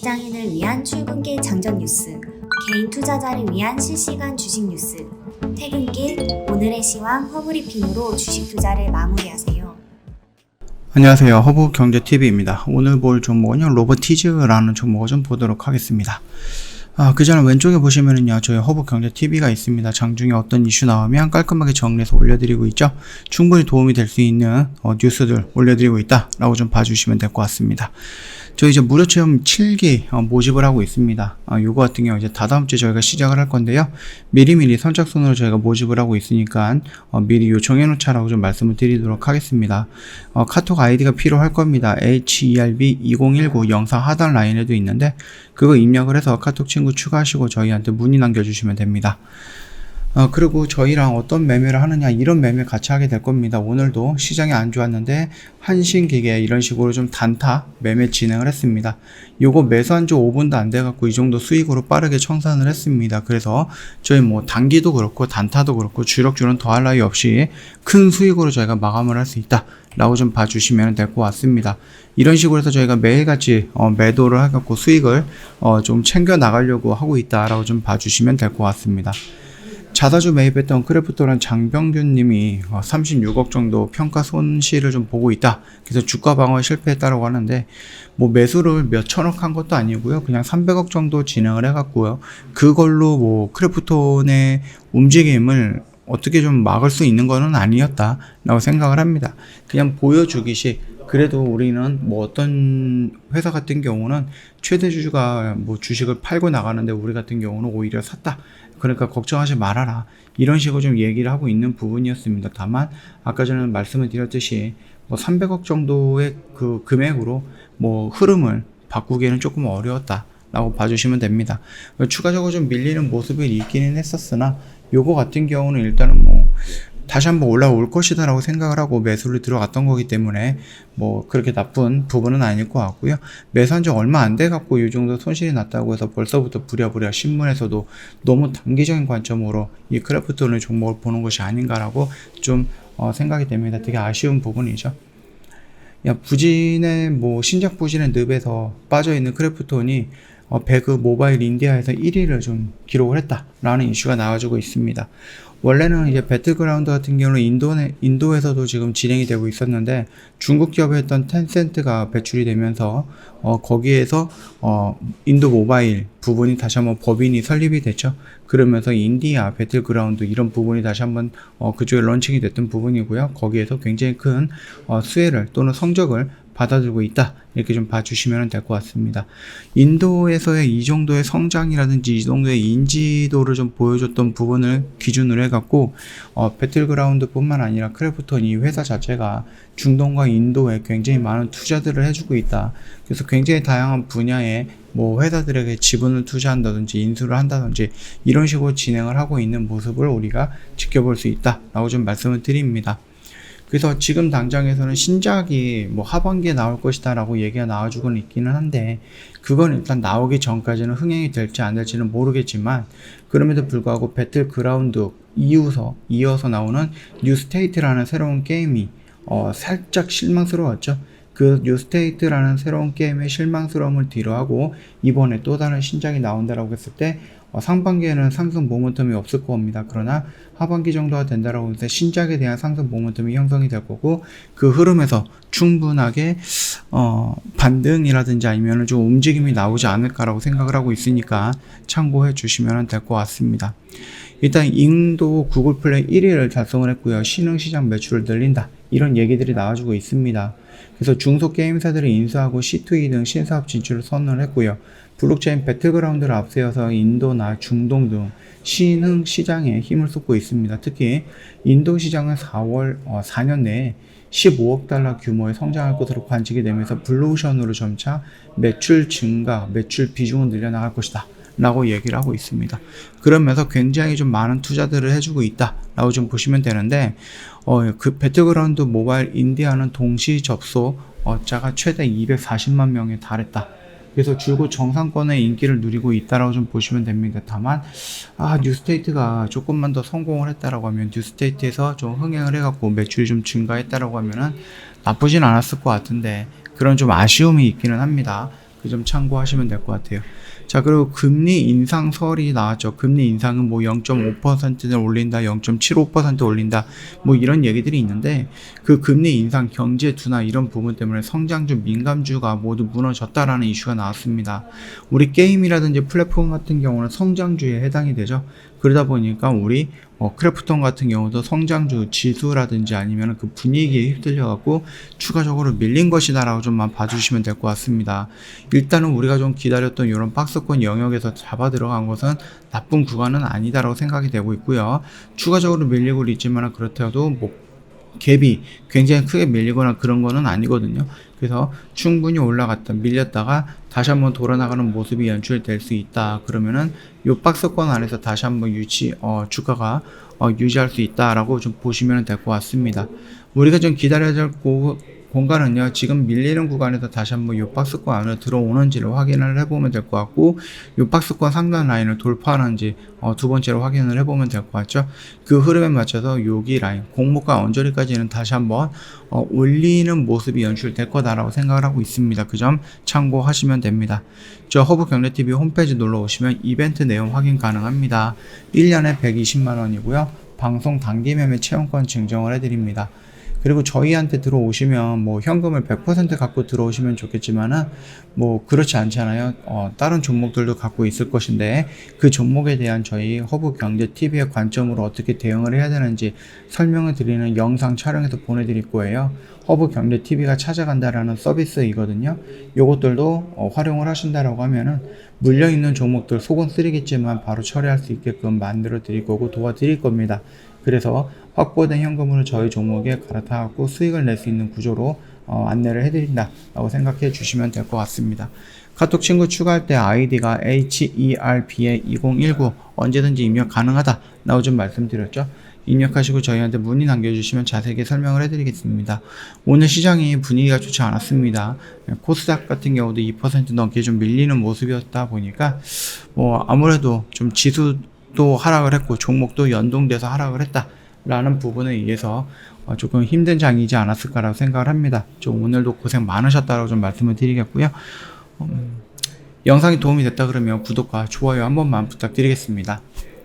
직장인을 위한 출근길 장전 뉴스, 개인 투자자를 위한 실시간 주식 뉴스, 퇴근길 오늘의 시황 허브리핑으로 주식 투자를 마무리하세요. 안녕하세요. 허브경제TV입니다. 오늘 볼 종목은요, 로보티즈라는 종목을 좀 보도록 하겠습니다. 그 전에 왼쪽에 보시면은요, 저희 허브경제TV가 있습니다. 장중에 어떤 이슈 나오면 깔끔하게 정리해서 올려드리고 있죠. 충분히 도움이 될 수 있는 뉴스들 올려드리고 있다 라고 좀 봐주시면 될 것 같습니다. 저희 이제 무료 체험 7기 모집을 하고 있습니다. 요거 같은 경우 이제 다다음 주에 저희가 시작을 할 건데요. 미리미리 선착순으로 저희가 모집을 하고 있으니까 미리 요청해 놓자라고 좀 말씀을 드리도록 하겠습니다. 카톡 아이디가 필요할 겁니다. HERB2019 영상 하단 라인에도 있는데 그거 입력을 해서 카톡 친구 추가하시고 저희한테 문의 남겨주시면 됩니다. 그리고 저희랑 어떤 매매를 하느냐, 이런 매매 같이 하게 될 겁니다. 오늘도 시장이 안 좋았는데 한신기계 이런 식으로 좀 단타 매매 진행을 했습니다. 요거 매수한 지 5분도 안 돼갖고 이 정도 수익으로 빠르게 청산을 했습니다. 그래서 저희 뭐 단기도 그렇고 단타도 그렇고 주력주는 더할 나위 없이 큰 수익으로 저희가 마감을 할 수 있다 라고 좀 봐주시면 될 것 같습니다. 이런 식으로 해서 저희가 매일같이 매도를 해갖고 수익을 좀 챙겨 나가려고 하고 있다 라고 좀 봐주시면 될 것 같습니다. 자사주 매입했던 크래프톤 장병균 님이 36억 정도 평가 손실을 좀 보고 있다. 그래서 주가 방어에 실패했다고 하는데, 뭐 매수를 몇 천억 한 것도 아니고요. 그냥 300억 정도 진행을 해갖고요. 그걸로 뭐 크래프톤의 움직임을 어떻게 좀 막을 수 있는 거는 아니었다라고 생각을 합니다. 그냥 보여주기식. 그래도 우리는 뭐 어떤 회사 같은 경우는 최대 주주가 뭐 주식을 팔고 나가는데 우리 같은 경우는 오히려 샀다. 그러니까 걱정하지 말아라. 이런 식으로 좀 얘기를 하고 있는 부분이었습니다. 다만 아까 전에 말씀을 드렸듯이 뭐 300억 정도의 그 금액으로 뭐 흐름을 바꾸기에는 조금 어려웠다 라고 봐주시면 됩니다. 추가적으로 좀 밀리는 모습이 있기는 했었으나 요거 같은 경우는 일단은 뭐 다시 한번 올라올 것이다 라고 생각을 하고 매수를 들어갔던 거기 때문에 뭐 그렇게 나쁜 부분은 아닐 것 같고요. 매수한 지 얼마 안 돼 갖고 이 정도 손실이 났다고 해서 벌써부터 부랴부랴 신문에서도 너무 단기적인 관점으로 이 크래프톤의 종목을 보는 것이 아닌가라고 좀 생각이 됩니다. 되게 아쉬운 부분이죠. 부진의 뭐 신작 부진의 늪에서 빠져있는 크래프톤이 배그 모바일 인디아에서 1위를 좀 기록을 했다라는 이슈가 나와주고 있습니다. 원래는 이제 배틀그라운드 같은 경우는 인도에서도 지금 진행이 되고 있었는데 중국 기업에 했던 텐센트가 배출이 되면서 거기에서 인도 모바일 부분이 다시 한번 법인이 설립이 됐죠. 그러면서 인디아 배틀그라운드 이런 부분이 다시 한번 그쪽에 런칭이 됐던 부분이고요. 거기에서 굉장히 큰 수혜를 또는 성적을 받아들고 있다. 이렇게 좀 봐주시면 될 것 같습니다. 인도에서의 이 정도의 성장이라든지 이 정도의 인지도를 좀 보여줬던 부분을 기준으로 해갖고 배틀그라운드 뿐만 아니라 크래프톤 이 회사 자체가 중동과 인도에 굉장히 많은 투자들을 해주고 있다. 그래서 굉장히 다양한 분야에 뭐 회사들에게 지분을 투자한다든지 인수를 한다든지 이런 식으로 진행을 하고 있는 모습을 우리가 지켜볼 수 있다 라고 좀 말씀을 드립니다. 그래서 지금 당장에서는 신작이 뭐 하반기에 나올 것이다 라고 얘기가 나와주고는 있기는 한데 그건 일단 나오기 전까지는 흥행이 될지 안 될지는 모르겠지만 그럼에도 불구하고 배틀그라운드 이어서 나오는 뉴스테이트라는 새로운 게임이 살짝 실망스러웠죠. 그 뉴스테이트라는 새로운 게임의 실망스러움을 뒤로하고 이번에 또 다른 신작이 나온다라고 했을 때 상반기에는 상승 모멘텀이 없을 겁니다. 그러나 하반기 정도가 된다라고 해서 신작에 대한 상승 모멘텀이 형성이 될 거고 그 흐름에서 충분하게 반등이라든지 아니면 좀 움직임이 나오지 않을까라고 생각을 하고 있으니까 참고해 주시면 될 것 같습니다. 일단 인도 구글 플레이 1위를 달성을 했고요. 신흥시장 매출을 늘린다. 이런 얘기들이 나와주고 있습니다. 그래서 중소게임사들을 인수하고 C2E 등 신사업 진출을 선언을 했고요. 블록체인 배틀그라운드를 앞세워서 인도나 중동 등 신흥 시장에 힘을 쏟고 있습니다. 특히 인도 시장은 4년 내에 15억 달러 규모의 성장할 것으로 관측이 되면서 블루오션으로 점차 매출 증가, 매출 비중을 늘려나갈 것이다 라고 얘기를 하고 있습니다. 그러면서 굉장히 좀 많은 투자들을 해주고 있다 라고 좀 보시면 되는데 그 배틀그라운드 모바일 인디아는 동시 접속자가 최대 240만 명에 달했다. 그래서 줄곧 정상권의 인기를 누리고 있다라고 좀 보시면 됩니다. 다만 뉴스테이트가 조금만 더 성공을 했다라고 하면 뉴스테이트에서 좀 흥행을 해갖고 매출이 좀 증가했다라고 하면은 나쁘진 않았을 것 같은데 그런 좀 아쉬움이 있기는 합니다. 그 점 참고하시면 될 것 같아요. 자, 그리고 금리 인상설이 나왔죠. 금리 인상은 뭐 0.5%는 올린다, 0.75% 올린다, 뭐 이런 얘기들이 있는데, 그 금리 인상 경제 둔화 이런 부분 때문에 성장주, 민감주가 모두 무너졌다라는 이슈가 나왔습니다. 우리 게임이라든지 플랫폼 같은 경우는 성장주에 해당이 되죠. 그러다 보니까 우리 크래프톤 같은 경우도 성장주 지수라든지 아니면 그 분위기에 휩쓸려갖고 추가적으로 밀린 것이다라고 좀만 봐주시면 될 것 같습니다. 일단은 우리가 좀 기다렸던 이런 박스권 영역에서 잡아 들어간 것은 나쁜 구간은 아니다라고 생각이 되고 있고요. 추가적으로 밀리고 있지만 그렇다고 뭐 갭이 굉장히 크게 밀리거나 그런 거는 아니거든요. 그래서 충분히 올라갔다 밀렸다가 다시 한번 돌아나가는 모습이 연출될 수 있다. 그러면은 요 박스권 안에서 다시 한번 주가가 유지할 수 있다라고 좀 보시면 될 것 같습니다. 우리가 좀 기다려야 될 공간은요, 지금 밀리는 구간에서 다시 한번 이 박스권 안으로 들어오는지를 확인을 해보면 될 것 같고, 이 박스권 상단 라인을 돌파하는지 두 번째로 확인을 해보면 될 것 같죠. 그 흐름에 맞춰서 여기 라인 공모가 언저리까지는 다시 한번 올리는 모습이 연출될 거다라고 생각을 하고 있습니다. 그 점 참고하시면 됩니다. 저 허브경제TV 홈페이지 놀러 오시면 이벤트 내용 확인 가능합니다. 1년에 120만원이고요 방송 단기 매매 체험권 증정을 해드립니다. 그리고 저희한테 들어오시면 뭐 현금을 100% 갖고 들어오시면 좋겠지만은 뭐 그렇지 않잖아요. 다른 종목들도 갖고 있을 것인데 그 종목에 대한 저희 허브경제TV의 관점으로 어떻게 대응을 해야 되는지 설명을 드리는 영상 촬영해서 보내드릴 거예요. 허브경제TV가 찾아간다라는 서비스이거든요. 요것들도 활용을 하신다라고 하면은 물려있는 종목들 속은 쓰리겠지만 바로 처리할 수 있게끔 만들어 드릴 거고 도와드릴 겁니다. 그래서 확보된 현금으로 저희 종목에 갈아타갖고 수익을 낼 수 있는 구조로 안내를 해드린다 라고 생각해 주시면 될 것 같습니다. 카톡 친구 추가할 때 아이디가 HERPA2019 언제든지 입력 가능하다 라고 좀 말씀드렸죠. 입력하시고 저희한테 문의 남겨주시면 자세하게 설명을 해드리겠습니다. 오늘 시장이 분위기가 좋지 않았습니다. 코스닥 같은 경우도 2% 넘게 좀 밀리는 모습이었다 보니까 아무래도 좀 지수도 하락을 했고 종목도 연동돼서 하락을 했다 라는 부분에 의해서 조금 힘든 장이지 않았을까라고 생각을 합니다. 좀 오늘도 고생 많으셨다고 좀 말씀을 드리겠고요. 영상이 도움이 됐다 그러면 구독과 좋아요 한 번만 부탁드리겠습니다.